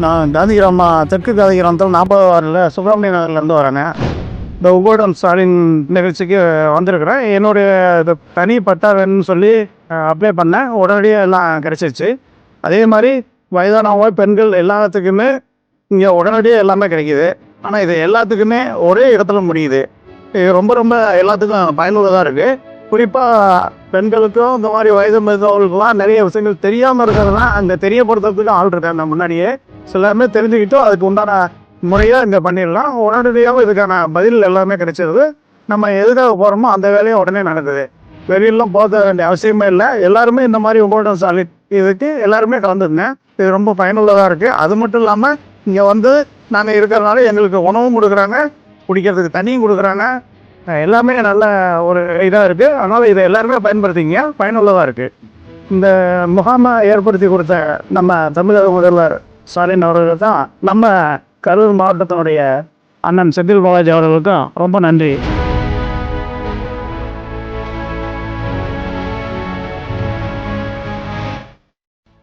நான் காந்திகிராம தெற்கு காந்திகிராமத்தில் 40 வார்டில் சுப்பிரமணிய நகர்லேருந்து வரேங்க. இந்த உகோடம் ஸ்டாலின் நிகழ்ச்சிக்கு வந்திருக்கிறேன். என்னுடைய இது தனி பட்டா வேணும்னு சொல்லி அப்ளை பண்ணேன். உடனடியாக எல்லாம் கிடச்சிருச்சு. அதே மாதிரி வயதானவங்க, பெண்கள் எல்லாத்துக்குமே இங்கே உடனடியாக எல்லாமே கிடைக்கிது. ஆனால் இது எல்லாத்துக்குமே ஒரே இடத்துல முடியுது. இது ரொம்ப ரொம்ப எல்லாத்துக்கும் பயனுள்ளதாக இருக்குது. குறிப்பாக பெண்களுக்கும் இந்த மாதிரி வயது முதிர்ந்தவர்களுக்கெல்லாம் நிறைய விஷயங்கள் தெரியாமல் இருக்கிறதுலாம் அங்கே தெரியப்படுத்துறதுக்கு ஆள் இருக்காங்க. முன்னாடியே எல்லாமே தெரிஞ்சுக்கிட்டோம், அதுக்கு உண்டான முறையாக இங்கே பண்ணிடலாம். உடனடியாக இதுக்கான பதில் எல்லாமே கிடைச்சிருது. நம்ம எதுக்காக போகிறோமோ அந்த வேலையும் உடனே நடக்குது. வெளியிலாம் போக வேண்டிய அவசியமே இல்லை. எல்லாருமே இந்த மாதிரி உங்களோட சாலிட் இதுக்கு எல்லாருமே கலந்துருங்க. இது ரொம்ப பயனுள்ளதாக இருக்குது. அது மட்டும் இல்லாமல் இங்கே வந்து நாங்கள் இருக்கிறதுனால எங்களுக்கு உணவும் கொடுக்குறாங்க, குடிக்கிறதுக்கு தண்ணியும் கொடுக்குறாங்க. எல்லாமே நல்ல ஒரு இதாக இருக்குது. அதனால் இதை எல்லாருமே பயன்படுத்திங்க, பயனுள்ளதாக இருக்குது. இந்த முகாமை ஏற்படுத்தி கொடுத்த நம்ம தமிழக முதல்வர் ஸ்டாலின் அவர்கள் தான் நம்ம கரூர் மாவட்டத்தினுடைய அண்ணன் செந்தில் பாலாஜி அவர்களுக்கும் ரொம்ப நன்றி.